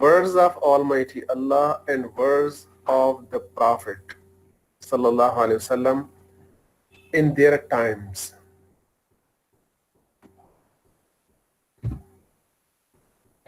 words of Almighty Allah and words of the Prophet sallallahu alaihi wasallam in their times.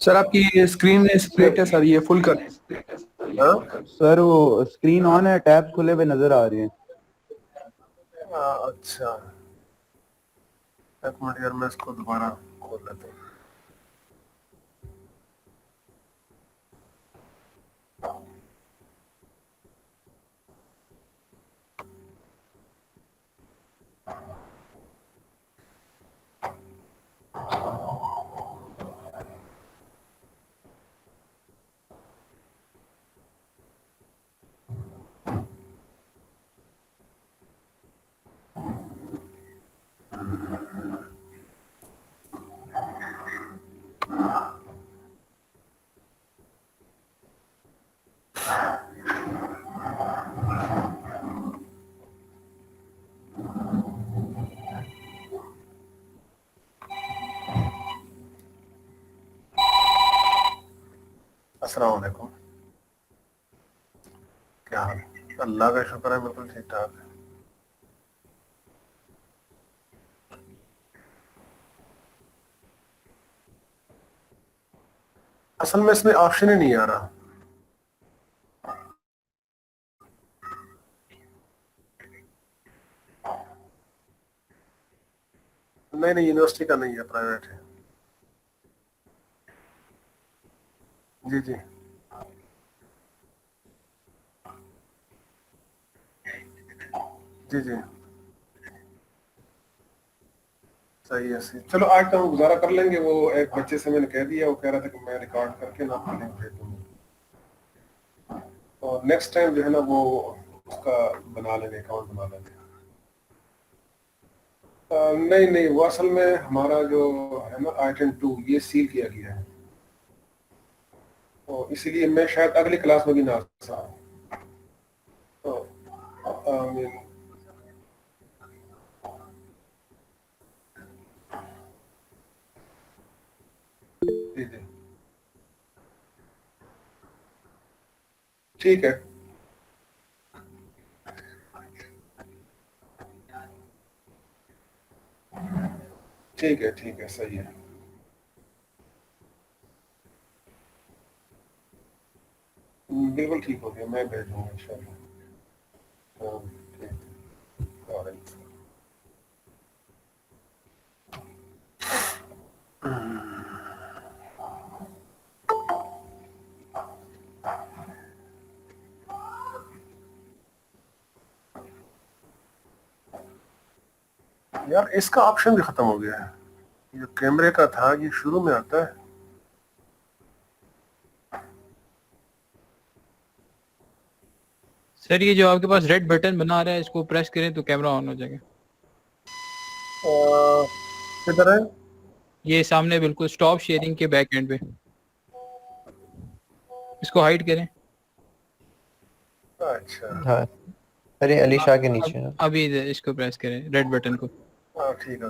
سر آپ کی screen split ہے سر, یہ فل کر. ہاں سر وہ اسکرین آن ہے, ٹیب کھلے ہوئے نظر آ رہے ہیں. اچھا ایک منٹ یار, میں اس کو دوبارہ کھول لیتا ہوں. السلام علیکم, کیا حال ہے؟ اللہ کا شکر ہے بالکل ٹھیک ٹھاک ہے. اصل میں اس میں آپشن ہی نہیں آ رہا. نہیں یونیورسٹی کا نہیں ہے, پرائیویٹ ہے. جی جی جی جی صحیح ہے صحیح. چلو آج تو ہم گزارا کر لیں گے. وہ ایک بچے سے میں نے کہہ دیا, وہ کہہ رہا تھا کہ میں ریکارڈ کر کے نا آپ کو لنک بھیج دوں گا, اور نیکسٹ ٹائم جو ہے نا وہ اس کا بنا لیں گے, اکاؤنٹ بنا لیں گے. نہیں وہ اصل میں ہمارا جو ہے نا آئٹم 2 یہ سیل کیا گیا ہے, تو اسی لیے میں شاید اگلی کلاس میں بھی نہ آ سکتا. تو جی جی ٹھیک ہے. ٹھیک ہے صحیح ہے. بالکل ٹھیک ہو گیا, میں بھیج دوں گا ان شاء اللہ. ہاں ٹھیک ہے. وعلیکم. یار اس کا آپشن بھی ختم ہو گیا ہے. یہ کیمرے کا تھا, یہ شروع میں آتا ہے. سر یہ جو آپ کے پاس ریڈ بٹن بنا رہا ہے, اس کو پریس کریں تو کیمرہ آن ہو جائے گا. کدھر ہے؟ یہ سامنے بالکل سٹاپ شیئرنگ کے بیک اینڈ پہ, اس کو ہائڈ کریں. اچھا ہاں ارے علی شاہ کے نیچے ہے. ابھی اس کو پریس کریں, ریڈ بٹن کو. ہاں ٹھیک ہے.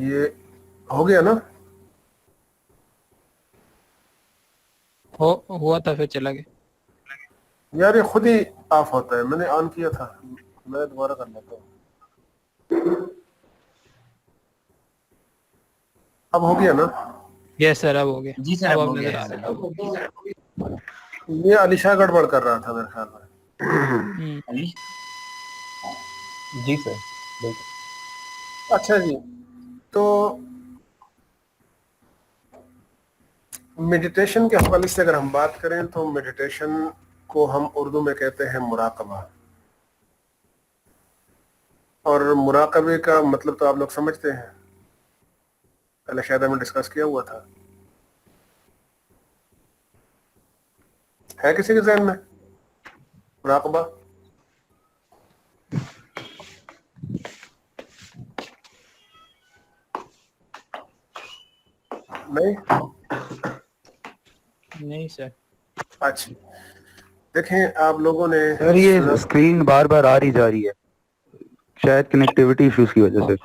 یہ ہو گیا نا؟ ہوا تھا پھر چلا گیا. یار یہ خود ہی آف ہوتا ہے, میں نے آن کیا تھا, میں دوبارہ کر لیتا ہوں. اب ہو گیا نا؟ یس سر اب ہو گیا. جی سر اب اب آپ ہو نظر گیا آ ہے رہے یہ علیشا گڑبڑ کر رہا تھا میرے خیال میں. ہیں. علی جی سر بالکل. اچھا جی, تو میڈیٹیشن کے حوالے سے اگر ہم بات کریں تو میڈیٹیشن کو ہم اردو میں کہتے ہیں مراقبہ, اور مراقبے کا مطلب تو آپ لوگ سمجھتے ہیں, پہلے شاید ہم نے ڈسکس کیا ہوا تھا. ہے کسی کے ذہن میں مراقبہ؟ نہیں سر. اچھا دیکھیں, آپ لوگوں نے سر یہ سنا اسکرین بار بار آ رہی جا رہی ہے, شاید کنیکٹیوٹی ایشوز کی وجہ سے.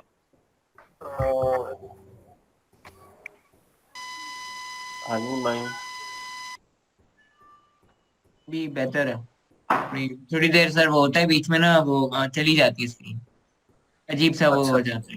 بھی بہتر ہے. تھوڑی دیر سر وہ ہوتا ہے بیچ میں نا, وہ چلی جاتی ہے اسکرین, عجیب سا وہ اچھا ہو جاتا ہے.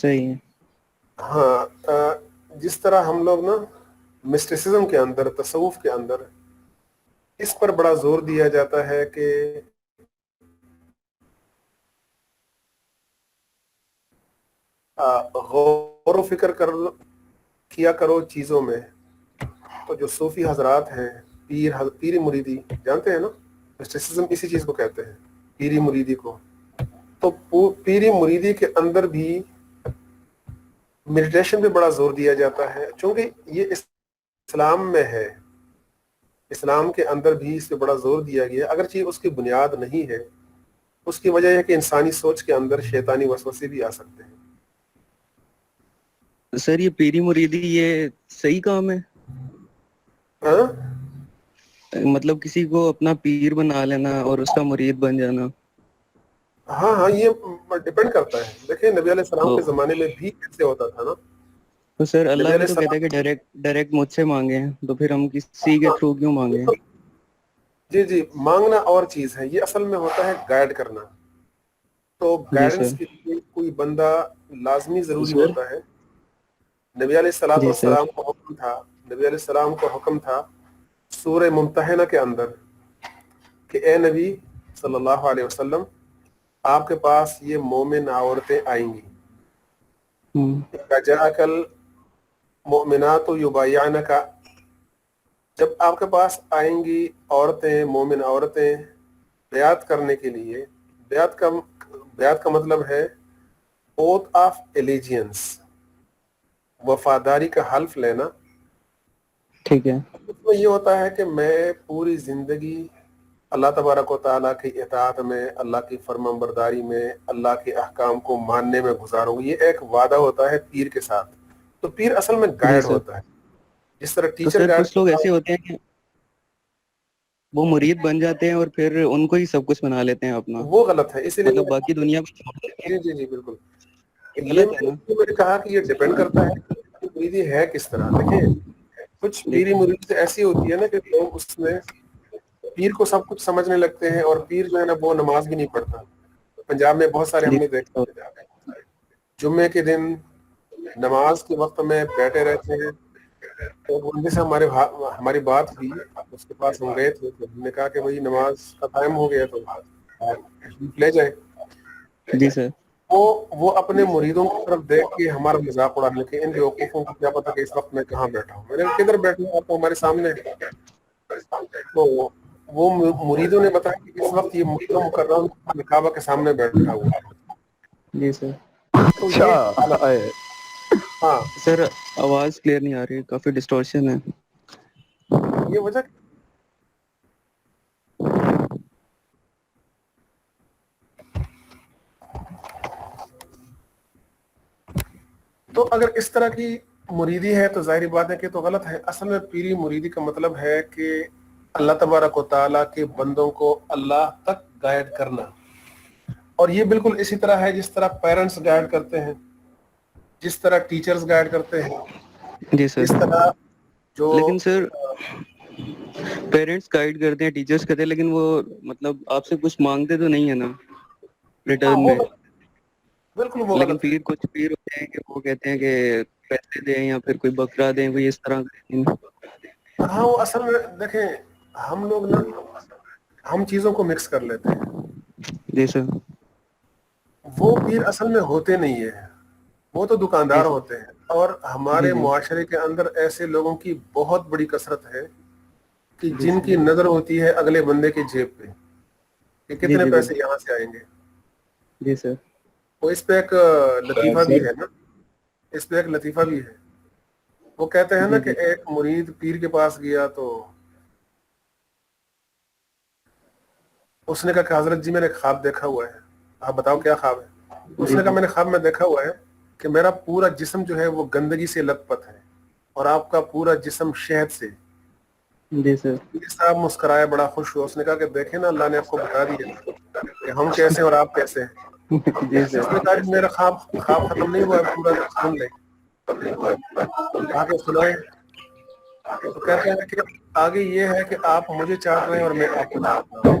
صحیح ہے. ہاں جس طرح ہم لوگ نا مسٹیسزم کے اندر، تصوف کے اندر اس پر بڑا زور دیا جاتا ہے کہ غور و فکر کیا کرو چیزوں میں. تو جو صوفی حضرات ہیں، پیری مریدی جانتے ہیں نا، مسٹیسزم اسی چیز کو کہتے ہیں، پیری مریدی کو. تو پیری مریدی کے اندر بھی میڈیٹیشن پہ بڑا زور دیا جاتا ہے، چونکہ یہ اسلام میں ہے. اسلام کے اندر بھی اس پہ بڑا زور دیا گیا، اگرچہ اس کی بنیاد نہیں ہے. اس کی وجہ یہ ہے کہ انسانی سوچ کے اندر شیطانی وسوسے بھی آ سکتے ہیں. سر یہ پیری مریدی یہ صحیح کام ہے؟ ہاں مطلب کسی کو اپنا پیر بنا لینا اور اس کا مرید بن جانا؟ ہاں یہ ڈیپینڈ کرتا ہے. دیکھیں نبی علیہ السلام کے زمانے میں بھی ایسے ہوتا تھا نا. تو سر نبی اللہ علیہ بھی تو کہتا ہے السلام کہ ڈائریکٹ مجھ سے مانگے ہیں، تو پھر ہم کسی کے تھرو کیوں مانگے؟ جی مانگنا اور چیز ہے، یہ اصل میں ہوتا ہے گائیڈ کرنا. تو جی گائیڈنس سر. کے لیے کوئی بندہ لازمی ضروری سر ہوتا ہے. نبی علیہ الصلوۃ جی سر. والسلام کو حکم تھا، نبی علیہ السلام کو حکم تھا سورہ ممتحنہ کے اندر کہ اے نبی صلی اللہ علیہ وسلم، آپ کے پاس یہ مومن عورتیں آئیں گی. جاءک المؤمنات یبایعنک، جب آپ کے پاس آئیں گی عورتیں، مومن عورتیں بیعت کرنے کے لیے. بیعت کا مطلب ہے اوتھ آف ایلیجینس، وفاداری کا حلف لینا. ٹھیک ہے. اس میں یہ ہوتا ہے کہ میں پوری زندگی اللہ تبارک و تعالیٰ کی اطاعت میں، اللہ کی فرمان برداری میں، اللہ کے احکام کو ماننے میں گزاروں گی. یہ ایک وعدہ ہوتا ہے پیر کے ساتھ. تو پیر اصل میں جی گائیڈ سر. ہوتا ہے، جس طرح تو ٹیچر سر گائیڈ کچھ لوگ کرتا ایسے ہوتے ہیں کہ وہ مرید بن جاتے ہیں اور پھر ان کو ہی سب کچھ بنا لیتے ہیں اپنا، ہے. وہ غلط ہے، اسی لیے مطلب باقی دنیا کو چھوڑ دیتے ہیں. جی بالکل. یہ یہ غلط ہے نا؟ میں نے کہا کہ یہ ڈیپینڈ کرتا ہے کہ مریدی ہے کس طرح. دیکھیں کچھ جی پیری مرید ایسی ہوتی ہے نا کہ لوگ اس میں پیر کو سب کچھ سمجھنے لگتے ہیں، اور پیر جو ہے نا وہ نماز بھی نہیں پڑھتا. پنجاب میں بہت سارے ہم جی نے دیکھا، جمعے کے دن نماز کے وقت میں بیٹھے رہتے ہیں. تو ان سے ہماری بات ہوئی، اس کے پاس ہم گئے تھے، تو ہم نے کہا کہ بھائی نماز کا ٹائم ہو گیا تو آپ لے جائیں. جی سر. وہ اپنے مریدوں کی طرف دیکھ کے ہمارا مذاق اڑانے لگے. ان بیوقوفوں کو کیا پتا کہ اس وقت میں کہاں بیٹھا ہوں. میں نے کدھر بیٹھا ہوں، آپ تو ہمارے سامنے ہے. تو وہ مریدوں نے بتایا کہ اس وقت یہ مکہ مکرمہ کعبہ کے سامنے بیٹھا ہوا ہے. جی سر. تو یہ ہاں سر آواز کلیئر نہیں آ رہی، کافی ڈسٹورشن ہے. یہ وجہ تو اگر اس طرح کی مریدی ہے تو ظاہری بات ہے کہ تو غلط ہے. اصل میں پیری مریدی کا مطلب ہے کہ اللہ تبارک و تعالیٰ کے بندوں کو اللہ تک گائیڈ کرنا. اور یہ بالکل اسی طرح ہے جس طرح پیرنٹس گائیڈ کرتے ہیں، جس طرح ٹیچرز گائیڈ کرتے ہیں، جی سر. جس طرح جو لیکن سر پیرنٹس گائیڈ کرتے ہیں، ٹیچرز کرتے ہیں، لیکن وہ مطلب آپ سے کچھ مانگتے تو نہیں ہے نا ریٹرن وہ میں. بالکل وہ لیکن غلط ہے. کچھ پیر ہوتے ہیں کہ وہ کہتے ہیں کہ پیسے دیں یا پھر کوئی بکرا دیں، کوئی اس طرح. ہاں وہ اصل میں دیکھیں ہم لوگ نا ہم چیزوں کو مکس کر لیتے ہیں. جی سر. وہ پیر اصل میں ہوتے نہیں ہیں، وہ تو جی دکاندار سر. ہوتے ہیں. اور جی ہمارے جی معاشرے کے اندر ایسے لوگوں کی بہت بڑی کثرت ہے کہ جی جن سر. کی نظر ہوتی ہے اگلے بندے کی جیب پہ کہ جی کتنے جی پیسے بالکل. یہاں سے آئیں گے. جی سر. وہ اس پہ ایک لطیفہ بھی ہے نا، اس پہ ایک لطیفہ بھی ہے. وہ کہتے ہیں نا جی کہ جی ایک مرید پیر کے پاس گیا تو اس نے کہا کہ حضرت جی میں نے ایک خواب دیکھا ہوا ہے، آپ بتاؤ کیا خواب ہے. اس جی نے کہا جی میں نے خواب میں دیکھا ہوا ہے کہ میرا پورا جسم جو ہے وہ گندگی سے لت پت ہے اور آپ کا پورا جسم شہد سے. جی سر. پیر صاحب مسکرایا، بڑا خوش ہوا. اس نے کہا کہ دیکھیں نا اللہ نے آپ کو بتا دیا کہ ہم کیسے اور آپ کیسے ہیں. جی اس سر. نے کہا کہ میرا خواب ختم نہیں ہوا ہے، پورا سن لیں. آگے سنائیں. تو کہتے ہیں کہ آگے یہ ہے کہ آپ مجھے چاٹ رہے ہیں اور میں آپ کو چاٹ رہا ہوں.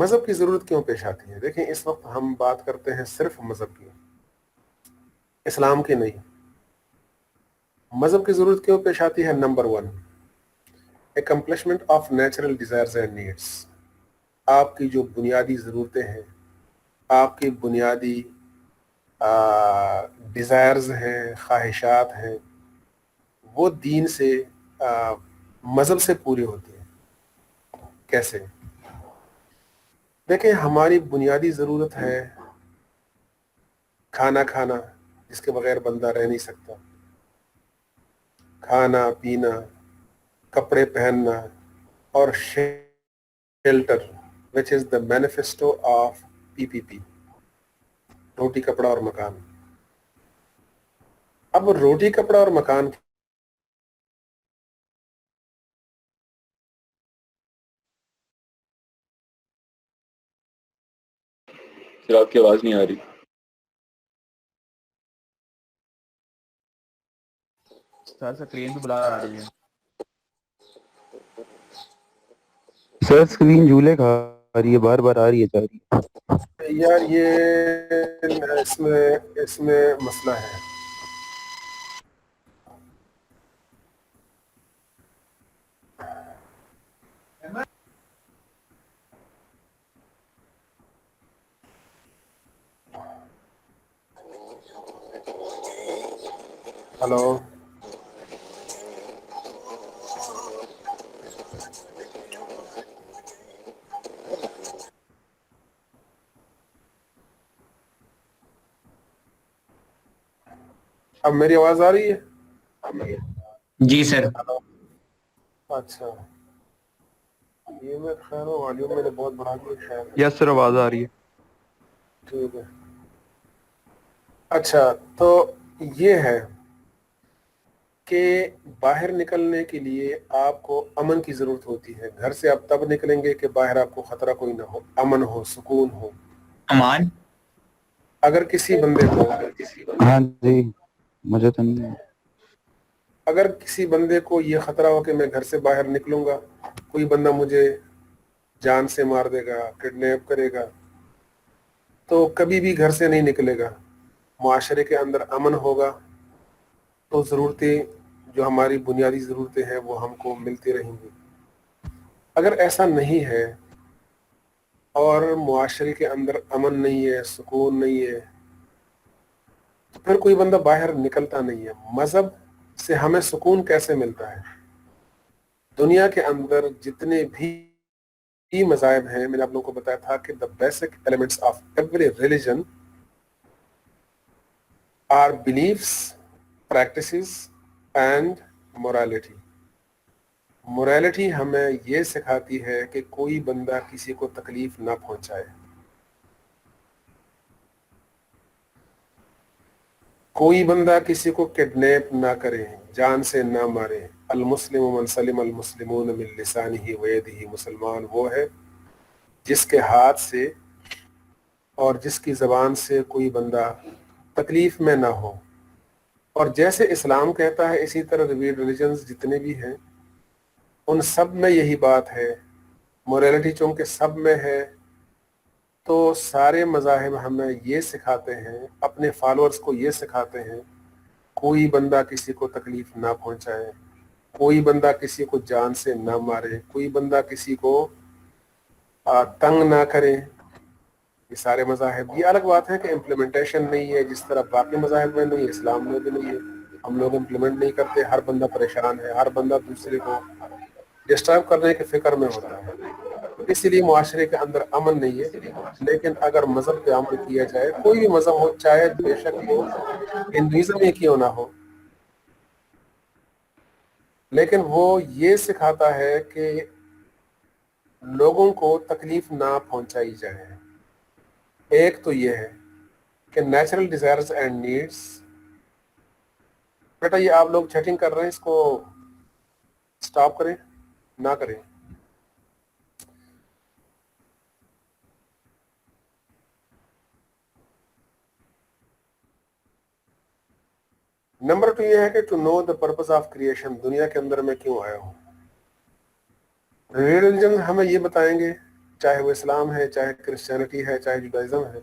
مذہب کی ضرورت کیوں پیش آتی ہے؟ دیکھیں اس وقت ہم بات کرتے ہیں صرف مذہب کی، اسلام کی نہیں. مذہب کی ضرورت کیوں پیش آتی ہے؟ Number 1، accomplishment of natural desires and needs. آپ کی جو بنیادی ضرورتیں ہیں، آپ کی بنیادی ڈیزائرز ہیں، خواہشات ہیں، وہ دین سے مذہب سے پوری ہوتی ہیں. کیسے؟ دیکھیں ہماری بنیادی ضرورت ہے کھانا کھانا، جس کے بغیر بندہ رہ نہیں سکتا، کھانا پینا، کپڑے پہننا، اور shelter which is the manifesto of PPP، روٹی کپڑا اور مکان. اب روٹی کپڑا اور مکان سر آپ کی آواز نہیں آ رہی. سر اسکرین پہ بلا آ رہی ہے. سر اسکرین جھولے کھا رہی ہے، بار بار آ رہی ہے جا رہی ہے. یار یہ اس میں مسئلہ ہے. ہلو، اب میری آواز آ رہی ہے؟ جی سر. اچھا، یہ میں خیر والیوم میں نے بہت بڑھا دیا شاید. یس سر آواز آ رہی ہے. ٹھیک ہے. اچھا، تو یہ ہے کہ باہر نکلنے کے لیے آپ کو امن کی ضرورت ہوتی ہے. گھر سے آپ تب نکلیں گے کہ باہر آپ کو خطرہ کوئی نہ ہو، امن ہو، سکون ہو. امان. اگر کسی بندے کو ہاں جی، مجھے تو نہیں ہے. اگر کسی بندے کو یہ خطرہ ہو کہ میں گھر سے باہر نکلوں گا، کوئی بندہ مجھے جان سے مار دے گا، کڈنیپ کرے گا، تو کبھی بھی گھر سے نہیں نکلے گا. معاشرے کے اندر امن ہوگا تو ضرورتیں، جو ہماری بنیادی ضرورتیں ہیں، وہ ہم کو ملتی رہیں گی. اگر ایسا نہیں ہے اور معاشرے کے اندر امن نہیں ہے، سکون نہیں ہے، تو پھر کوئی بندہ باہر نکلتا نہیں ہے. مذہب سے ہمیں سکون کیسے ملتا ہے؟ دنیا کے اندر جتنے بھی مذاہب ہیں، میں نے آپ لوگوں کو بتایا تھا کہ the basic elements of every religion are beliefs, practices and morality. morality ہمیں یہ سکھاتی ہے کہ کوئی بندہ کسی کو تکلیف نہ پہنچائے، کوئی بندہ کسی کو کڈنیپ نہ کرے، جان سے نہ مارے. المسلم من سلم المسلمون من لسانہ ویدہ. مسلمان وہ ہے جس کے ہاتھ سے اور جس کی زبان سے کوئی بندہ تکلیف میں نہ ہو. اور جیسے اسلام کہتا ہے، اسی طرح ریویلڈ ریلیجنز جتنے بھی ہیں ان سب میں یہی بات ہے. موریلٹی چونکہ سب میں ہے، تو سارے مذاہب ہمیں یہ سکھاتے ہیں، اپنے فالورز کو یہ سکھاتے ہیں، کوئی بندہ کسی کو تکلیف نہ پہنچائے، کوئی بندہ کسی کو جان سے نہ مارے، کوئی بندہ کسی کو تنگ نہ کرے. یہ سارے مذاہب. یہ الگ بات ہے کہ امپلیمنٹیشن نہیں ہے، جس طرح باقی مذاہب میں نہیں، اسلام میں بھی نہیں ہے. ہم لوگ امپلیمنٹ نہیں کرتے، ہر بندہ پریشان ہے، ہر بندہ دوسرے کو ڈسٹرب کرنے کے فکر میں ہوتا ہے، اسی لیے معاشرے کے اندر امن نہیں ہے. لیکن اگر مذہب پہ عمل کیا جائے، کوئی بھی مذہب ہو، چاہے بے شک وہ ہندوازم ہی کیوں نہ ہو، لیکن وہ یہ سکھاتا ہے کہ لوگوں کو تکلیف نہ پہنچائی جائے. ایک تو یہ ہے کہ نیچرل ڈیزائرز اینڈ نیڈس. بیٹا یہ آپ لوگ چیٹنگ کر رہے ہیں، اس کو سٹاپ کریں، نہ کریں. نمبر 2 یہ ہے کہ to know the purpose of creation. دنیا کے اندر میں کیوں آیا ہوں. ریلیجن ہمیں یہ بتائیں گے چاہے وہ اسلام ہے, چاہے کرسچینٹی ہے, چاہے جوڈائزم ہے,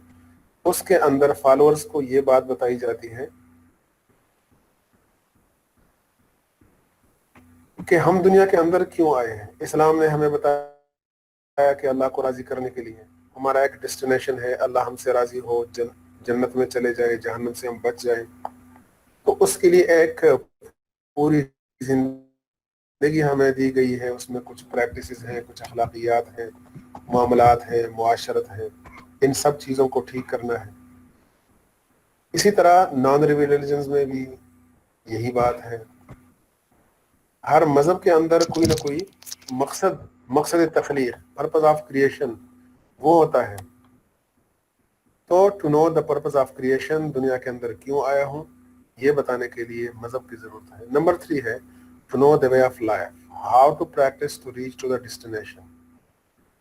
اس کے اندر فالوورز کو یہ بات بتائی جاتی ہے کہ ہم دنیا کے اندر کیوں آئے ہیں. اسلام نے ہمیں بتایا کہ اللہ کو راضی کرنے کے لیے, ہمارا ایک ڈیسٹینیشن ہے, اللہ ہم سے راضی ہو, جنت میں چلے جائے, جہنم سے ہم بچ جائیں. تو اس کے لیے ایک پوری زندگی ہمیں دی گئی ہے, اس میں کچھ پریکٹسز ہیں, کچھ اخلاقیات ہیں, معاملات ہیں, معاشرت ہے, ان سب چیزوں کو ٹھیک کرنا ہے. اسی طرح نان ریلیجنز میں بھی یہی بات ہے. ہر مذہب کے اندر کوئی نہ کوئی مقصد تخلیق, پرپز آف کریشن وہ ہوتا ہے. تو to know the purpose of creation, دنیا کے اندر کیوں آیا ہوں, یہ بتانے کے لیے مذہب کی ضرورت ہے. نمبر 3 ہے to know the way of life, how to practise to reach to the destination.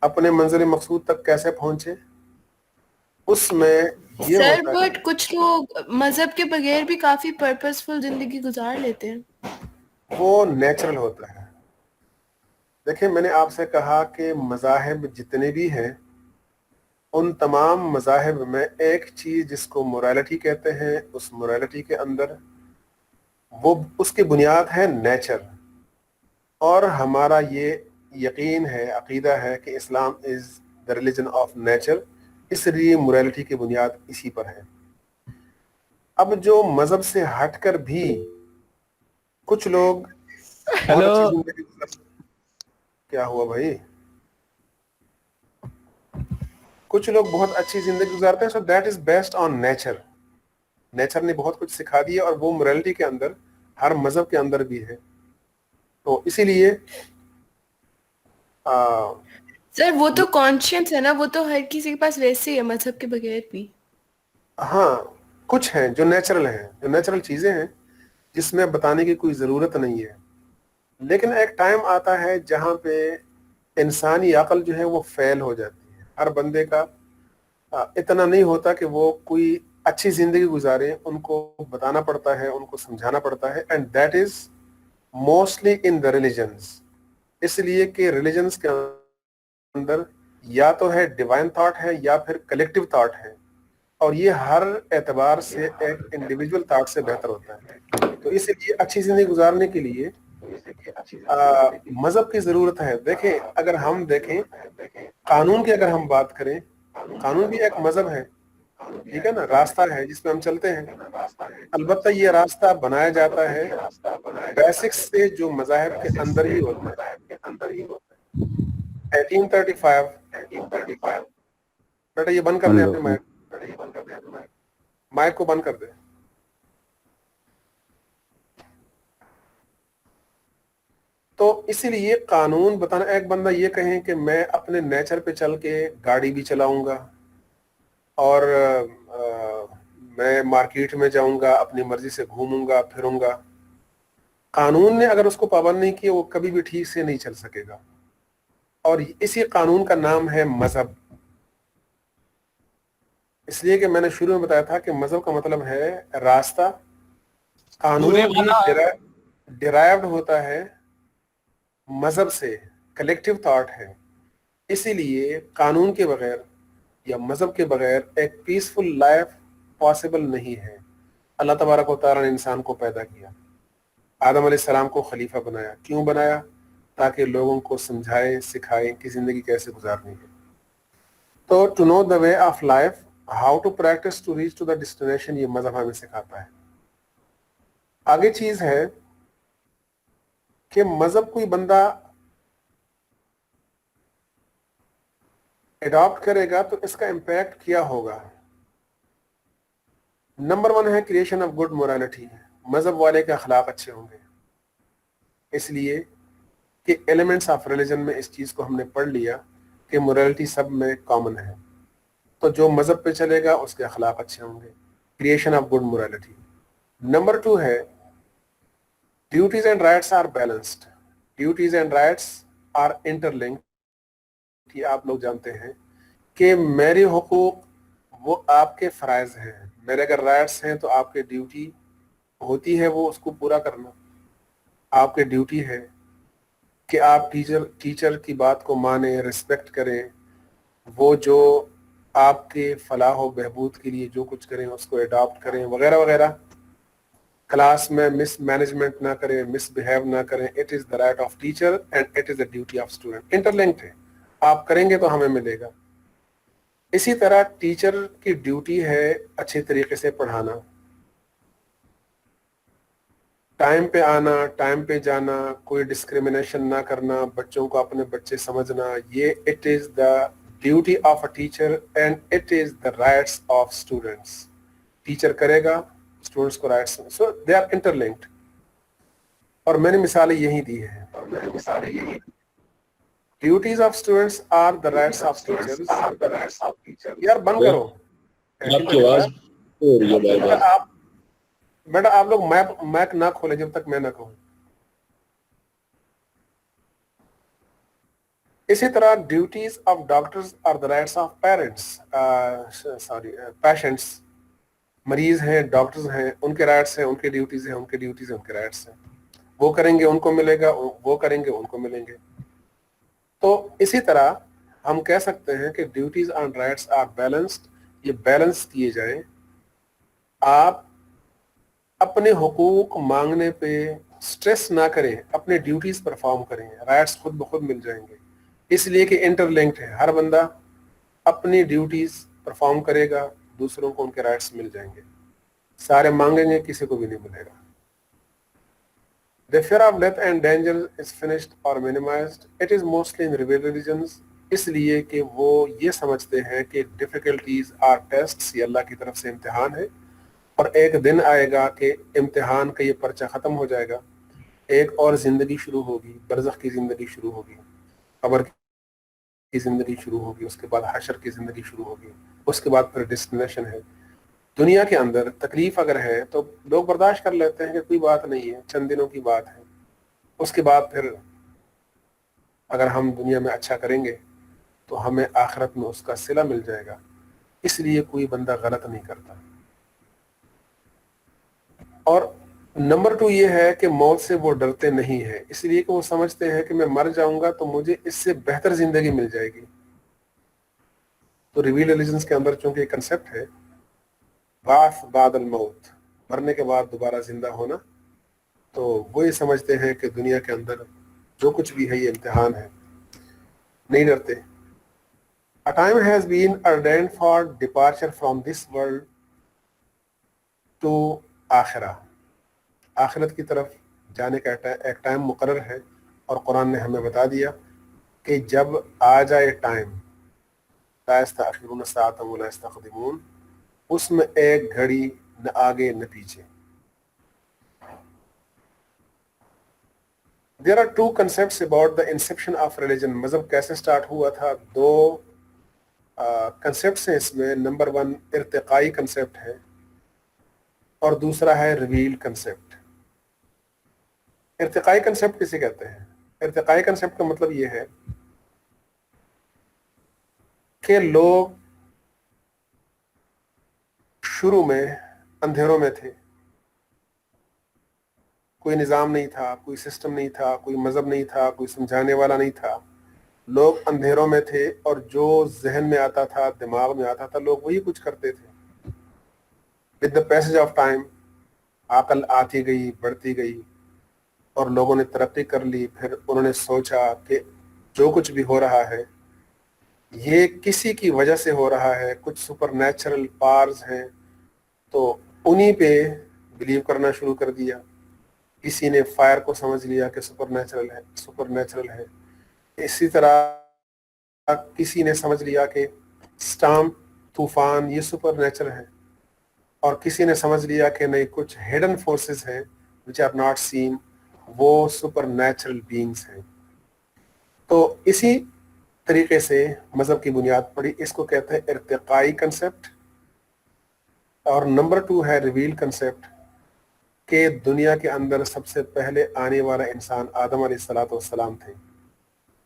اپنے منزل مقصود تک کیسے پہنچے, اس میں یہ سر ہوتا ہے. بٹ کچھ لوگ مذہب کے بغیر بھی کافی پرپسفل زندگی گزار لیتے ہیں. وہ نیچرل ہوتا ہے. دیکھیں, میں نے آپ سے کہا کہ مذاہب جتنے بھی ہیں, ان تمام مذاہب میں ایک چیز جس کو مورالٹی کہتے ہیں, اس مورالٹی کے اندر وہ اس کی بنیاد ہے نیچر. اور ہمارا یہ یقین ہے, عقیدہ ہے کہ اسلام از دا ریلیجن آف نیچر, اس لیے مورالٹی کی بنیاد اسی پر ہے. اب جو مذہب سے ہٹ کر بھی کچھ لوگ بہت اچھی زندگی کیا ہوا بھائی, کچھ لوگ بہت اچھی زندگی گزارتے ہیں. So that is based on nature. Nature نے بہت کچھ سکھا دیا, اور وہ مورالٹی کے اندر ہر مذہب کے اندر بھی ہے. تو اسی لیے سر وہ تو کانشینس ہے نا, وہ تو ہر کسی کے پاس ویسے ہی ہے مذہب کے بغیر بھی. ہاں, کچھ ہیں جو نیچرل ہیں, جو نیچرل چیزیں ہیں جس میں بتانے کی کوئی ضرورت نہیں ہے. لیکن ایک ٹائم آتا ہے جہاں پہ انسانی عقل جو ہے وہ فیل ہو جاتی ہے. ہر بندے کا اتنا نہیں ہوتا کہ وہ کوئی اچھی زندگی گزارے, ان کو بتانا پڑتا ہے, ان کو سمجھانا پڑتا ہے. And that is mostly in the religions, اس لیے کہ ریلیجنز کے اندر یا تو ہے ڈیوائن تھاٹ ہے یا پھر کلیکٹیو تھاٹ ہے, اور یہ ہر اعتبار سے ایک انڈیویجول تھاٹ سے بہتر ہوتا ہے. تو اس لیے اچھی زندگی گزارنے کے لیے مذہب کی ضرورت ہے. دیکھیں, اگر ہم دیکھیں قانون کی, اگر ہم بات کریں, قانون بھی ایک مذہب ہے, ٹھیک ہے نا, راستہ ہے جس پہ ہم چلتے ہیں. البتہ یہ راستہ بنایا جاتا ہے بیسکس سے جو مذاہب کے اندر ہی ہوتا ہے. 1835 بیٹا یہ بند کر دیں, اپنے مائک کو بند کر دیں. تو اسی لیے قانون بتانا, ایک بندہ یہ کہیں کہ میں اپنے نیچر پہ چل کے گاڑی بھی چلاؤں گا, اور میں مارکیٹ میں جاؤں گا, اپنی مرضی سے گھوموں گا, پھروں گا. قانون نے اگر اس کو پابند نہیں کیا, وہ کبھی بھی ٹھیک سے نہیں چل سکے گا. اور اسی قانون کا نام ہے مذہب. اس لیے کہ میں نے شروع میں بتایا تھا کہ مذہب کا مطلب ہے راستہ. قانون بھی ڈیرائیوڈ ہوتا ہے مذہب سے, کلیکٹیو تھاٹ ہے. اسی لیے قانون کے بغیر یا مذہب کے بغیر ایک پیسفل لائف پاسبل نہیں ہے. اللہ تبارک و تعالیٰ نے انسان کو پیدا کیا, آدم علیہ السلام کو خلیفہ بنایا. کیوں بنایا؟ تاکہ لوگوں کو سمجھائے, سکھائے کہ زندگی کیسے گزارنی ہے. تو to know the way of life, how to practise to reach to the destination, یہ مذہب ہمیں سکھاتا ہے. آگے چیز ہے کہ مذہب کوئی بندہ اڈاپٹ کرے گا تو اس کا امپیکٹ کیا ہوگا. نمبر 1 ہے کریشن آف گڈ مورالٹی. مذہب والے کے اخلاق اچھے ہوں گے, اس لیے کہ ایلیمنٹس آف ریلیجن میں اس چیز کو ہم نے پڑھ لیا کہ مورالٹی سب میں کامن ہے. تو جو مذہب پہ چلے گا اس کے اخلاق اچھے ہوں گے, creation of good morality. Number 2 ہے duties and rights are balanced. Duties and rights are interlinked. آپ لوگ جانتے ہیں کہ میرے حقوق وہ آپ کے فرائض ہیں, میرے اگر رائٹس ہیں تو آپ کے ڈیوٹی ہوتی ہے وہ اس کو پورا کرنا. آپ کے ڈیوٹی ہے کہ آپ ٹیچر کی بات کو مانیں, ریسپیکٹ کریں, وہ جو آپ کے فلاح و بہبود کے لیے جو کچھ کریں اس کو اڈاپٹ کریں وغیرہ وغیرہ. کلاس میں مس مینجمنٹ نہ کریں, مس بہیو نہ کریں. It is the right of teacher and it is the duty of student. Interlinked ہے, آپ کریں گے تو ہمیں ملے گا. اسی طرح ٹیچر کی ڈیوٹی ہے اچھے طریقے سے پڑھانا, ٹائم پہ آنا, ٹائم پہ جانا, کوئی ڈسکریمنیشن نہ کرنا, بچوں کو اپنے بچے سمجھنا. یہ it is the duty of a teacher and it is the rights of students. Teacher کرے گا, اسٹوڈنٹس کو rights. So they are interlinked. اور میں نے مثالیں یہی دی ہیں. Duties of students are the rights of teachers. یار بند کرو آپ کی آواز ہو رہی ہے بار بار. بیٹا آپ لوگ میک نہ کھولیں جب تک میں نہ کہوں. اسی طرح duties of doctors are the rights of parents, patients. مریض ہیں, ڈاکٹرز ہیں, ان کے رائٹس ہیں, ان کی ڈیوٹیز ہیں, ان کے ڈیوٹیز ہیں, ان کے رائٹس ہیں. وہ کریں گے ان کو ملے گا, وہ کریں گے ان کو ملیں گے. تو اسی طرح ہم کہہ سکتے ہیں کہ duties and rights are balanced. یہ بیلنس کیے جائیں. آپ اپنے حقوق مانگنے پہ سٹریس نہ کریں, اپنے ڈیوٹیز پرفارم کریں, رائٹس خود بخود مل جائیں گے. اس لیے کہ انٹر لنکڈ ہے. ہر بندہ اپنی ڈیوٹیز پرفارم کرے گا, دوسروں کو ان کے رائٹس مل جائیں گے. سارے مانگیں گے, کسی کو بھی نہیں ملے گا. The fear of death and danger is finished or minimized. It is mostly in revealed religions. اس لیے کہ وہ یہ سمجھتے ہیں کہ difficulties are tests, یہ اللہ کی طرف سے امتحان ہے, اور ایک دن آئے گا کہ امتحان کا یہ پرچہ ختم ہو جائے گا. ایک اور زندگی شروع ہوگی, برزخ کی زندگی شروع ہوگی, قبر کی زندگی شروع ہوگی, اس کے بعد حشر کی زندگی شروع ہوگی, اس کے بعد پھر ڈیسٹینیشن ہے. دنیا کے اندر تکلیف اگر ہے تو لوگ برداشت کر لیتے ہیں کہ کوئی بات نہیں ہے, چند دنوں کی بات ہے. اس کے بعد پھر اگر ہم دنیا میں اچھا کریں گے تو ہمیں آخرت میں اس کا صلہ مل جائے گا. اس لیے کوئی بندہ غلط نہیں کرتا. اور نمبر 2 یہ ہے کہ موت سے وہ ڈرتے نہیں ہیں, اس لیے کہ وہ سمجھتے ہیں کہ میں مر جاؤں گا تو مجھے اس سے بہتر زندگی مل جائے گی. تو ریویل ریلیجنز کے اندر چونکہ ایک کنسپٹ ہے بعث بعد الموت, مرنے کے بعد دوبارہ زندہ ہونا, تو وہ یہ سمجھتے ہیں کہ دنیا کے اندر جو کچھ بھی ہے یہ امتحان ہے, نہیں ڈرتے. A time has been ordained for departure from this world to آخرہ. آخرت کی طرف جانے کا ایک ٹائم مقرر ہے, اور قرآن نے ہمیں بتا دیا کہ جب آ جائے ٹائم, لا یستأخرون ساعۃ ولا یستقدمون, اس میں ایک گھڑی نہ آگے نہ پیچھے. There are two concepts about the inception of religion. مذہب کیسے سٹارٹ ہوا تھا؟ 2 کنسیپٹس ہیں اس میں. نمبر 1 ارتقائی کنسیپٹ ہے, اور دوسرا ہے ریویل کنسیپٹ. ارتقائی کنسیپٹ کسے کہتے ہیں؟ ارتقائی کنسیپٹ کا مطلب یہ ہے کہ لوگ شروع میں اندھیروں میں تھے, کوئی نظام نہیں تھا, کوئی سسٹم نہیں تھا, کوئی مذہب نہیں تھا, کوئی سمجھانے والا نہیں تھا. لوگ اندھیروں میں تھے, اور جو ذہن میں آتا تھا, دماغ میں آتا تھا, لوگ وہی کچھ کرتے تھے. With the passage of time عقل آتی گئی, بڑھتی گئی, اور لوگوں نے ترقی کر لی. پھر انہوں نے سوچا کہ جو کچھ بھی ہو رہا ہے یہ کسی کی وجہ سے ہو رہا ہے, کچھ سپر نیچرل پاورز ہیں, تو انہی پہ بلیو کرنا شروع کر دیا. کسی نے فائر کو سمجھ لیا کہ سپر نیچرل ہے. اسی طرح کسی نے سمجھ لیا کہ سٹارم, طوفان, یہ سپر نیچرل ہے, اور کسی نے سمجھ لیا کہ نہیں, کچھ ہڈن فورسز ہیں which are not seen, وہ سپر نیچرل بینگز ہیں. تو اسی طریقے سے مذہب کی بنیاد پڑی. اس کو کہتے ہیں ارتقائی کنسپٹ. اور نمبر 2 ہے ریویل کنسپٹ, کہ دنیا کے اندر سب سے پہلے آنے والا انسان آدم علیہ الصلوۃ والسلام تھے.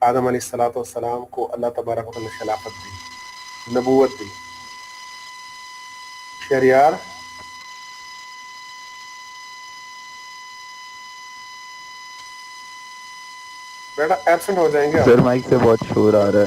آدم علیہ الصلوۃ والسلام کو اللہ تبارک و تعالی نے خلافت دی, نبوت دی. شہریار بیٹا ایبسنٹ ہو جائیں گے آپ. سر مائک سے بہت شور آ رہا ہے.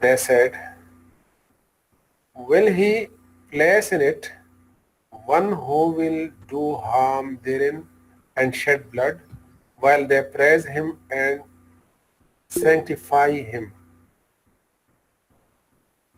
They said, will he place in it one who will do harm therein and shed blood, while they praise him and sanctify him।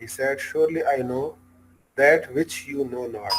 he said, surely I know that which you know not।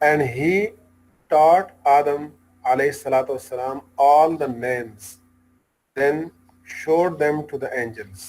and he taught Adam alayhi salatu wassalam all the names, then showed them to the angels।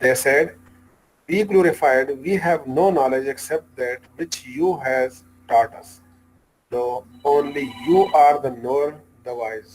They said, be glorified, we have no knowledge except that which you has taught us. No, only you are the knower, the wise।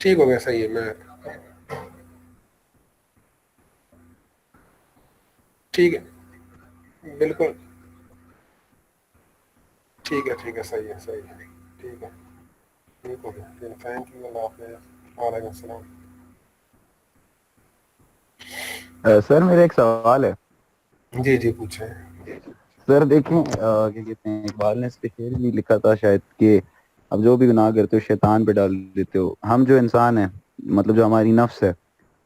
ٹھیک ہو گیا, صحیح ہے. میں ٹھیک ہے, بالکل ٹھیک ہے, صحیح ہے, ٹھیک ہے, ٹھیک ہو گیا. تھینک یو, اللہ حافظ. وعلیکم السلام. سر میرا ایک سوال ہے. جی جی پوچھیں. سر دیکھیں کیا کہتے ہیں, اقبال نے اس پہ شعر بھی لکھا تھا شاید کہ اب جو بھی گناہ کرتے ہو شیطان پہ ڈال دیتے ہو. ہم جو انسان ہیں, مطلب جو ہماری نفس ہے,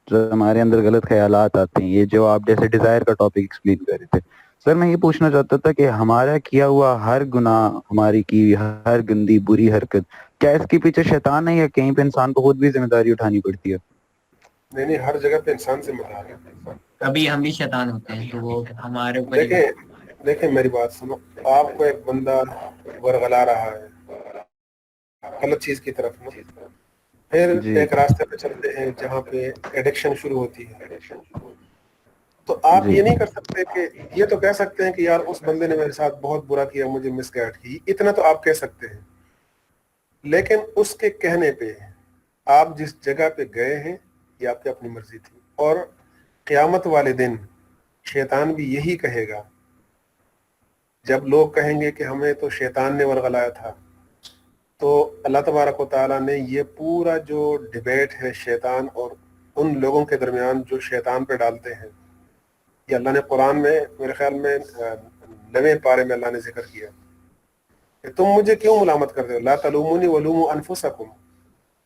جو ہمارے اندر غلط خیالات آتے ہیں, یہ جو آپ جیسے ڈیزائر کا ٹاپک ایکسپلین کر رہے تھے, سر میں یہ پوچھنا چاہتا تھا کہ ہمارا کیا ہوا ہر گناہ, ہماری کی ہوئی ہر گندی بری حرکت, کیا اس کے پیچھے شیطان ہے یا کہیں پہ انسان کو خود بھی ذمہ داری اٹھانی پڑتی ہے؟ نہیں, ہر جگہ پہ انسان ذمہ دار ہے. کبھی ہم بھی شیطان ہوتے ہیں تو وہ ہمارے اوپر ہی. دیکھیں میری بات سنو. آپ کو ایک بندہ ورغلا رہا ہے غلط چیز کی طرف نا, پھر جی ایک راستے پہ چلتے ہیں جہاں پہ ایڈکشن شروع ہوتی ہے, تو آپ جی یہ نہیں کر سکتے کہ یہ تو کہہ سکتے ہیں کہ یار اس بندے نے میرے ساتھ بہت برا کیا, مجھے مس گائیڈ کی, اتنا تو آپ کہہ سکتے ہیں. لیکن اس کے کہنے پہ آپ جس جگہ پہ گئے ہیں یہ آپ کی اپنی مرضی تھی, اور قیامت والے دن شیطان بھی یہی کہے گا. جب لوگ کہیں گے کہ ہمیں تو شیطان نے ورغلایا تھا, تو اللہ تبارک و تعالیٰ نے یہ پورا جو ڈیبیٹ ہے شیطان اور ان لوگوں کے درمیان جو شیطان پہ ڈالتے ہیں, یہ اللہ نے قرآن میں میرے خیال میں 9 پارے میں اللہ نے ذکر کیا کہ تم مجھے کیوں ملامت کرتے ہو, لا تلومونی ولوموا انفسکم,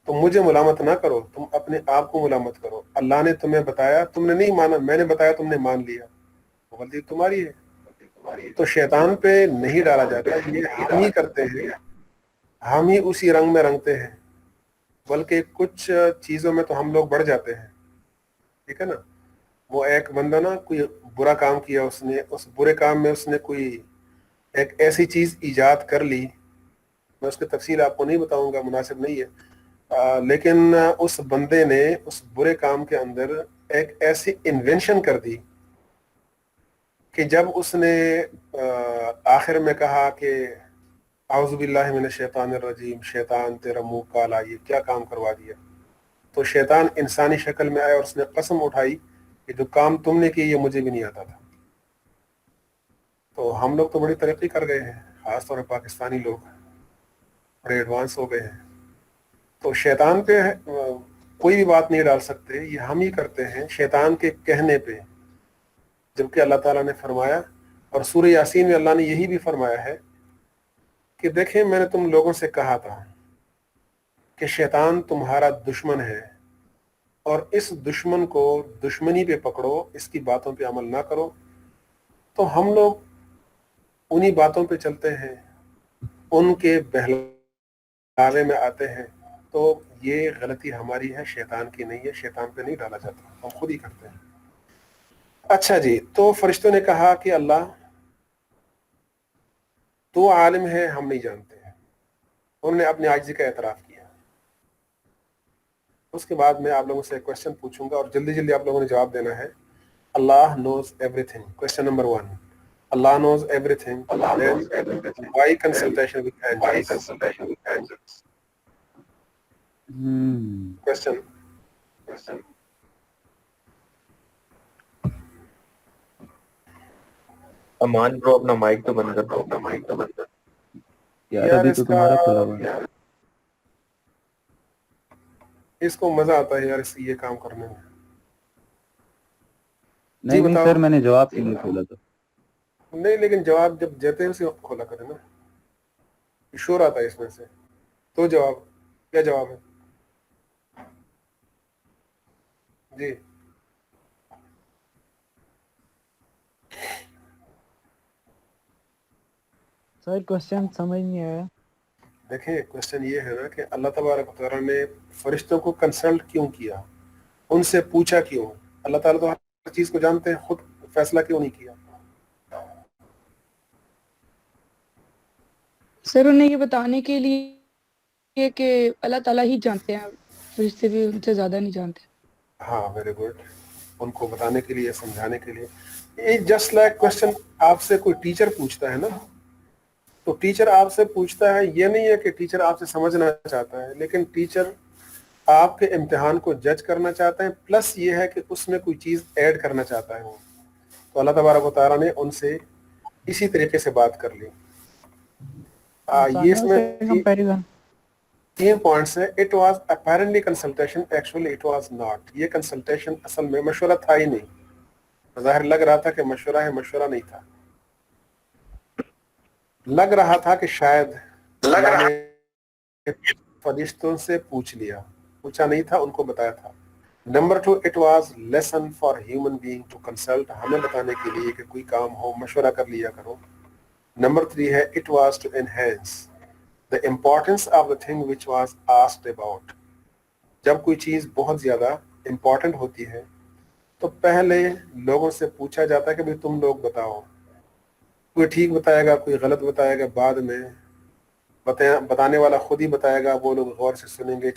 تم مجھے ملامت نہ کرو, تم اپنے آپ کو ملامت کرو. اللہ نے تمہیں بتایا, تم نے نہیں مانا, میں نے بتایا تم نے مان لیا, غلطی تمہاری ہے. تو شیطان پہ نہیں ڈالا جاتا, یہ ہم ہی کرتے ہیں, ہم ہی اسی رنگ میں رنگتے ہیں, بلکہ کچھ چیزوں میں تو ہم لوگ بڑھ جاتے ہیں. ٹھیک ہے نا. وہ ایک بندہ نا کوئی برا کام کیا, اس نے اس برے کام میں اس نے کوئی ایک ایسی چیز ایجاد کر لی, میں اس کی تفصیل آپ کو نہیں بتاؤں گا, مناسب نہیں ہے, لیکن اس بندے نے اس برے کام کے اندر ایک ایسی انوینشن کر دی کہ جب اس نے آخر میں کہا کہ اعوذ باللہ من الشیطان الرجیم, شیطان تیرا منہ کالا, یہ کیا کام کروا دیا, تو شیطان انسانی شکل میں آیا اور اس نے قسم اٹھائی کہ جو کام تم نے کیا یہ مجھے بھی نہیں آتا تھا. تو ہم لوگ تو بڑی ترقی کر گئے ہیں, خاص طور پہ پاکستانی لوگ بڑے ایڈوانس ہو گئے ہیں. تو شیطان پہ کوئی بھی بات نہیں ڈال سکتے, یہ ہم ہی کرتے ہیں شیطان کے کہنے پہ, جبکہ اللہ تعالیٰ نے فرمایا, اور سورہ یاسین میں اللہ نے یہی بھی فرمایا ہے کہ دیکھیں میں نے تم لوگوں سے کہا تھا کہ شیطان تمہارا دشمن ہے, اور اس دشمن کو دشمنی پہ پکڑو, اس کی باتوں پہ عمل نہ کرو. تو ہم لوگ انہی باتوں پہ چلتے ہیں, ان کے بہلاوے میں آتے ہیں. تو یہ غلطی ہماری ہے, شیطان کی نہیں ہے, شیطان پہ نہیں ڈالا جاتا, ہم خود ہی کرتے ہیں. اچھا جی, تو فرشتوں نے کہا کہ اللہ تو عالم ہے, ہم نہیں جانتے ہیں. انہوں نے اپنی عاجزی کا اعتراف کیا. اس کے بعد میں آپ لوگوں سے ایک کوشچن پوچھوں گا اور جلدی جلدی آپ لوگوں نے جواب دینا ہے. اللہ knows everything. Question number 1, اللہ knows everything, why consultation with angels. Question. Aman bro اپنا مائک تو بند کر. یار ابھی تو تمہارا کھلا ہوا ہے. اس کو مزہ آتا ہے یار, اس یہ کام کرنے میں. نہیں نہیں سر, میں نے جواب کے لیے کھولا تھا. نہیں, لیکن جواب جب دیتے ہیں اسی وقت کھولا کرے نا, شور آتا ہے اس میں سے. تو جواب کیا جواب ہے جی؟ سر کوشچن سمجھ نہیں آیا. دیکھیں کوشچن یہ ہے نا کہ اللہ تبارک و تعالیٰ نے فرشتوں کو کنسلٹ کیوں کیا, ان سے پوچھا کیوں؟ اللہ تعالیٰ تو ہر چیز کو جانتے ہیں, خود فیصلہ کیوں نہیں کیا؟ سر انہیں یہ بتانے کے لیے کہ اللہ تعالیٰ ہی جانتے ہیں, فرشتے بھی ان سے زیادہ نہیں جانتے. ہاں ویری گڈ. ان کو بتانے کے لیے, سمجھانے کے لیے. یہ جسٹ لائک کوشچن آپ سے کوئی ٹیچر پوچھتا ہے نا, تو ٹیچر آپ سے پوچھتا ہے, یہ نہیں ہے کہ ٹیچر آپ سے سمجھنا چاہتا ہے, لیکن ٹیچر آپ کے امتحان کو جج کرنا چاہتے ہیں، پلس یہ ہے کہ اس میں کوئی چیز ایڈ کرنا چاہتا ہے وہ. تو اللہ تبارک و تعالیٰ نے ان سے اسی طریقے سے بات کر لی. یہ اس میں comparison. 3 پوائنٹس ہیں. It was apparently consultation, actually it was not. یہ کنسلٹیشن اصل میں مشورہ تھا ہی نہیں. ظاہر لگ رہا تھا کہ مشورہ ہے، مشورہ نہیں تھا. لگ رہا تھا کہ شاید اللہ نے فرشتوں سے پوچھ لیا، پوچھا نہیں تھا، ان کو بتایا تھا. Number 2 it was lesson for human being to consult, ہمیں بتانے کے لیے کہ کوئی کام ہو مشورہ کر لیا کرو. نمبر 3 ہے it was to enhance the importance of the thing which was asked about. جب کوئی چیز بہت زیادہ امپورٹنٹ ہوتی ہے تو پہلے لوگوں سے پوچھا جاتا ہے کہ بھئی تم لوگ بتاؤ. کوئی ٹھیک بتائے گا، کوئی غلط بتائے گا، بعد میں بتانے والا خود ہی بتائے گا. وہ لوگ غور سے سنیں گے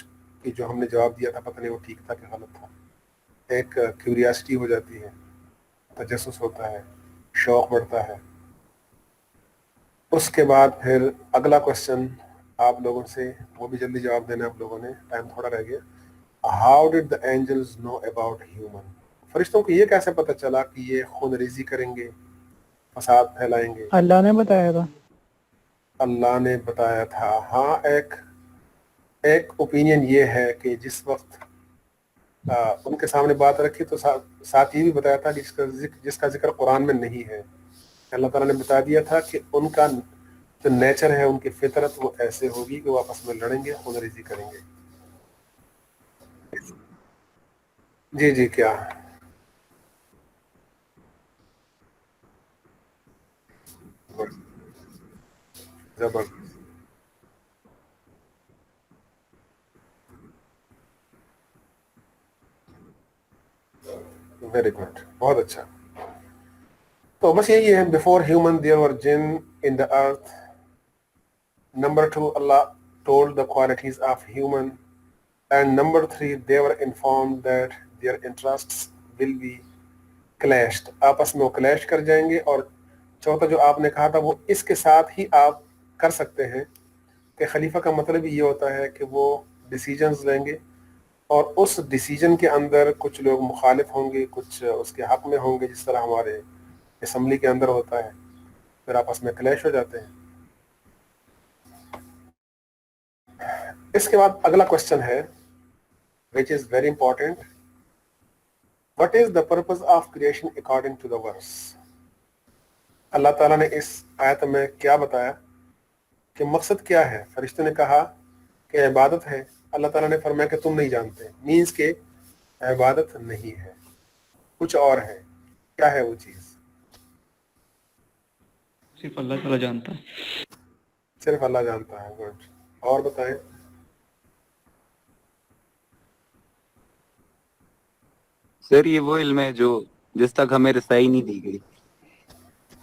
کہ جو ہم نے جواب دیا تھا پتہ نہیں وہ ٹھیک تھا کہ غلط تھا. ایک کیوریاسٹی ہو جاتی ہے، تجسس ہوتا ہے، شوق بڑھتا ہے. اس کے بعد پھر اگلا کوشچن آپ لوگوں سے، وہ بھی جلدی جواب دینا آپ لوگوں نے، ٹائم تھوڑا رہ گیا. How did the angels know about human? فرشتوں کو یہ کیسے پتہ چلا کہ یہ خون ریزی کریں گے، فساد پھیلائیں گے؟ اللہ نے بتایا تھا. اللہ نے بتایا تھا. ہاں، ایک اوپینین یہ ہے کہ جس وقت ان کے سامنے بات رکھی تو ساتھ یہ بھی بتایا تھا جس کا ذکر قرآن میں نہیں ہے. اللہ تعالیٰ نے بتا دیا تھا کہ ان کا جو نیچر ہے، ان کی فطرت وہ ایسے ہوگی کہ وہ آپس میں لڑیں گے، خون ریزی کریں گے. جی کیا زبردست. ویری گڈ، بہت اچھا. تو بس یہی ہے. بفور ہیومن دیئر ور جن ان دا ارتھ. نمبر 2 اللہ told the qualities of human. And number 3 they were informed that their interests will be clashed. آپس میں وہ کلیش کر جائیں گے. اور چوتھا جو آپ نے کہا تھا وہ اس کے ساتھ ہی آپ کر سکتے ہیں کہ خلیفہ کا مطلب یہ ہوتا ہے کہ وہ ڈیسیجنز لیں گے اور اس ڈیسیجن کے اندر کچھ لوگ مخالف ہوں گے، کچھ اس کے حق میں ہوں گے، جس طرح ہمارے اسمبلی کے اندر ہوتا ہے. پھر آپس میں کلیش ہو جاتے ہیں. اس کے بعد اگلا کوشچن ہے which is very important. What is the purpose of creation according to the verse? اللہ تعالیٰ نے اس آیت میں کیا بتایا کہ مقصد کیا ہے؟ فرشتوں نے کہا کہ عبادت ہے. اللہ تعالیٰ نے فرمایا کہ تم نہیں جانتے، مینس کہ عبادت نہیں ہے، کچھ اور ہے. کیا ہے وہ چیز؟ صرف اللہ تعالیٰ جانتا ہے. صرف اللہ جانتا ہے. گڈ. اور بتائیں. سر یہ وہ علم ہے جو جس تک ہمیں رسائی نہیں دی گئی.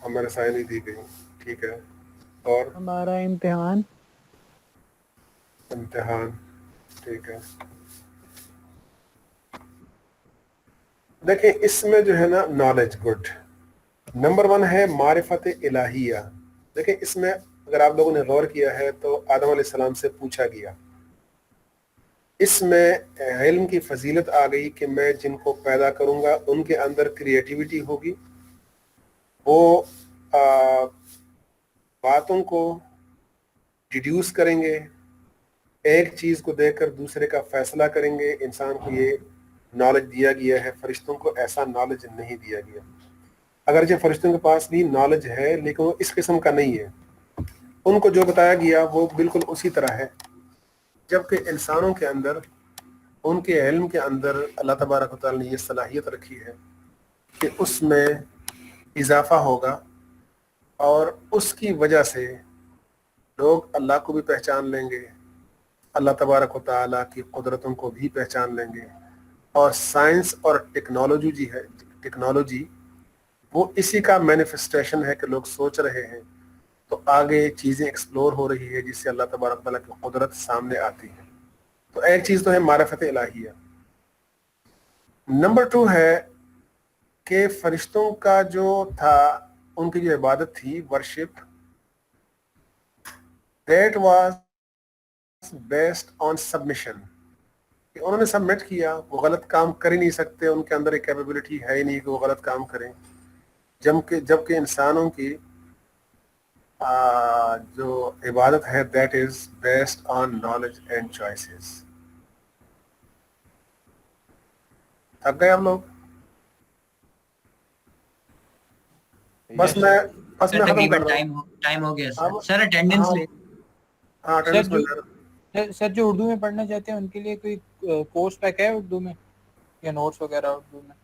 ہمیں رسائی نہیں دی گئی. ٹھیک ہے. اور ہمارا امتحان. ٹھیک ہے. دیکھیں اس میں جو ہے نا نالج. گڈ. نمبر 1 ہے معرفت الہیہ. دیکھیں اس میں اگر آپ لوگوں نے غور کیا ہے تو آدم علیہ السلام سے پوچھا گیا. اس میں علم کی فضیلت آ گئی کہ میں جن کو پیدا کروں گا ان کے اندر کریٹیوٹی ہوگی، وہ باتوں کو ڈیڈیوس کریں گے، ایک چیز کو دیکھ کر دوسرے کا فیصلہ کریں گے. انسان کو یہ نالج دیا گیا ہے، فرشتوں کو ایسا نالج نہیں دیا گیا. اگرچہ فرشتوں کے پاس بھی نالج ہے لیکن وہ اس قسم کا نہیں ہے. ان کو جو بتایا گیا وہ بالکل اسی طرح ہے. جبکہ انسانوں کے اندر، ان کے علم کے اندر اللہ تبارک و تعالیٰ نے یہ صلاحیت رکھی ہے کہ اس میں اضافہ ہوگا اور اس کی وجہ سے لوگ اللہ کو بھی پہچان لیں گے، اللہ تبارک و تعالیٰ کی قدرتوں کو بھی پہچان لیں گے. اور سائنس اور ٹیکنالوجی وہ اسی کا مینیفسٹیشن ہے کہ لوگ سوچ رہے ہیں تو آگے چیزیں ایکسپلور ہو رہی ہے جس سے اللہ تبارک تعالیٰ کی قدرت سامنے آتی ہے. تو ایک چیز تو ہے معرفت الہیہ. نمبر 2 ہے کہ فرشتوں کا جو تھا، ان کی جو عبادت تھی، worship, that was based on submission. کہ انہوں نے سبمٹ کیا, وہ غلط کام کر ہی نہیں سکتے, ان کے اندر ایک کیپیبلٹی ہے ہی نہیں کہ وہ غلط کام کریں, جبکہ انسانوں کی جو عبادت ہے that is based on knowledge and choices. تھک گئے ہم لوگ؟ بس میں ختم کر رہا ہوں. ٹائم ہو گیا سر. سر اٹینڈنس لے. ہاں اٹینڈنس میں لے رہا ہوں. سر جو اردو میں پڑھنا چاہتے ہیں ان کے لیے کوئی کورس پیک ہے اردو میں یا نوٹس وغیرہ اردو میں؟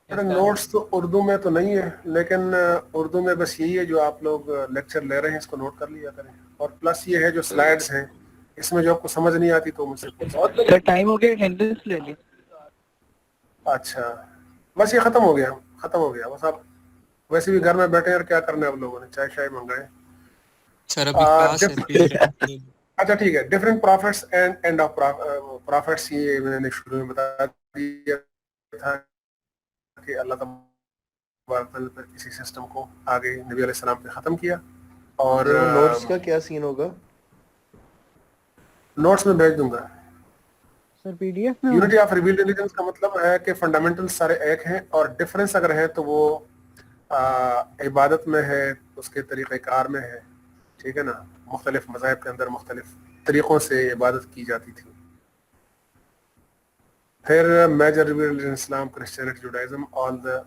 نوٹس تو اردو میں تو نہیں ہے, لیکن اردو میں بس یہی ہے جو آپ لوگ لیکچر لے رہے ہیں اس کو نوٹ کر لیا کریں, اور پلس یہ ہے جو سلائیڈز ہیں اس میں جو آپ کو سمجھ نہیں آتی تو مجھ سے پوچھ سکتے ہیں. سر ٹائم ہو گیا, اٹینڈنس لے لی. اچھا بس یہ ختم ہو گیا بس. آپ ویسے بھی گھر میں بیٹھے ہیں اور کیا کرنا ہے آپ لوگوں نے, چائے شائے منگائے. سر ابھی کلاس ہے. اچھا ٹھیک ہے. Different prophets and end of prophets, یہ میں نے شروع میں بتا دیا تھا کہ اللہ تبارک تعالیٰ پر کسی سسٹم کو آگے نبی علیہ السلام پہ ختم کیا. اور نوٹس کا کیا سین ہوگا؟ نوٹس میں بھیج دوں گا. سر پی ڈی ایف میں یونٹی آف ریویلڈ ریلیجنس کا مطلب ہے کہ فنڈامنٹل سارے ایک ہیں, اور ڈفرینس اگر ہے تو وہ عبادت میں ہے, اس کے طریقہ کار میں ہے. ٹھیک ہے نا, مختلف مذاہب کے اندر مختلف طریقوں سے عبادت کی جاتی تھی. پھر میجر ریلیجن اسلام, کرسچینٹی, جوڈائزم, آل دا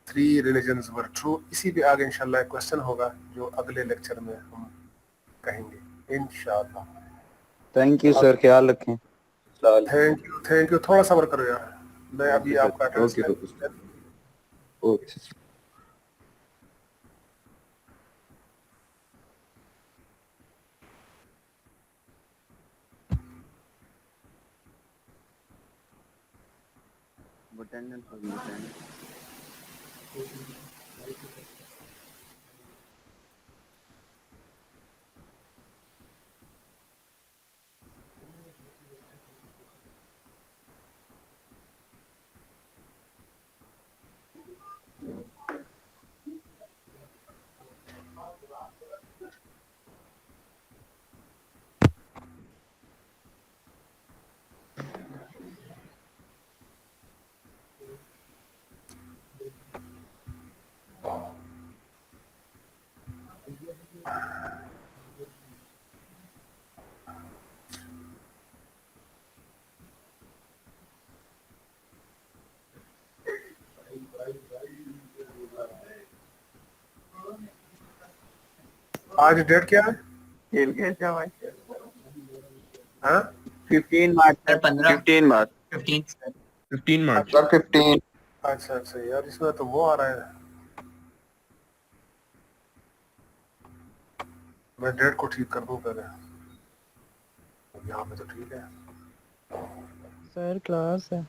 3 ریلیجنز ور ٹرو. اسی پہ آگے انشاءاللہ ایک کوشچن ہوگا جو اگلے لیکچر میں ہم کہیں گے انشاءاللہ. تھینک یو سر, خیال رکھیں. Thank you. تھوڑا صبر کرو یار, میں ابھی آپ کا اوکے. آج ڈیٹ کیا ہے؟ ہاں 15 مارچ. سر 15 مارچ. 15 مارچ. اچھا یار, اس میں تو وہ آ رہا ہے, میں ڈیٹ کو ٹھیک کر دوں پہلے. یہاں پہ تو ٹھیک ہے. سر کلاس ہے.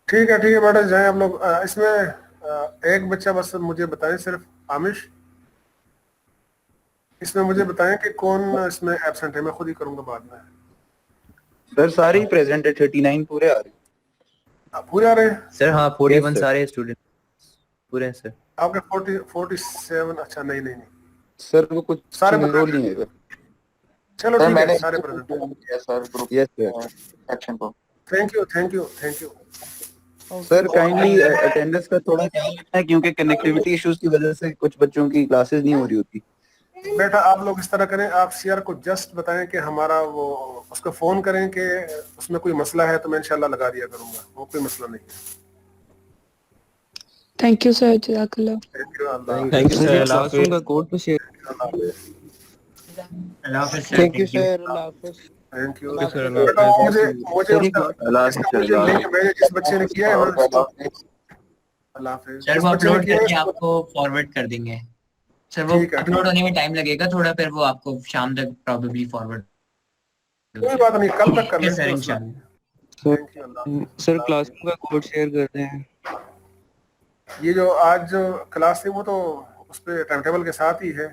ٹھیک ہے بیٹا جائیں آپ لوگ. اس میں ایک بچہ بس مجھے بتائیں, صرف عامش, اس میں مجھے بتائیں کہ کون اس میں ایبسنٹ ہے. میں خود ہی کروں گا بعد میں. سر سارے ہی پریزنٹ ہے, 39 پورے آ رہے ہیں. پورے آ رہے ہیں سر ہاں 41 سارے اسٹوڈنٹ پورے ہیں سر. آپ کے 47. اچھا نہیں سر وہ کچھ سارے رول نہیں ہے. چلو ٹھیک ہے, سارے present. Yes sir. Thank you. Sir kindly attendance کا تھوڑا خیال رکھنا ہے, کیونکہ کنیکٹیوٹی ایشوز کی وجہ سے کچھ بچوں کی کلاسز نہیں ہو رہی ہوتی. بیٹا آپ لوگ اس طرح کریں, آپ سی آر کو جسٹ بتائیں کہ ہمارا وہ, اس کو فون کریں کہ اس میں کوئی مسئلہ ہے تو میں انشاءاللہ لگا دیا کروں گا. وہ کوئی مسئلہ نہیں ہے. تھینک یو سر, جزاک اللہ. Thank you sir. Classroom کا کوڈ تو شیئر. اللہ حافظ سر. تھینک یو سر. اللہ حافظ. Thank you. سر اللہ حافظ. مجھے جس بچے نے کیا ہے نا, اللہ حافظ, سر جس وہ بچے نے اپلوڈ کیا کر کے ہے آپ کو فارورڈ کر دیں گے. سر وہ ٹھیک ہے, اپلوڈ ہونے میں ٹائم لگے گا تھوڑا, پھر وہ آپ کو شام تک پروبیبلی فارورڈ. کوئی بات نہیں, کل تک کر لیں. سر انشاءاللہ. Thank you. Allah sir classroom کا کوڈ شیئر کرتے ہیں. یہ جو آج جو کلاس تھی وہ تو اس پہ ٹائم ٹیبل کے ساتھ ہی ہے.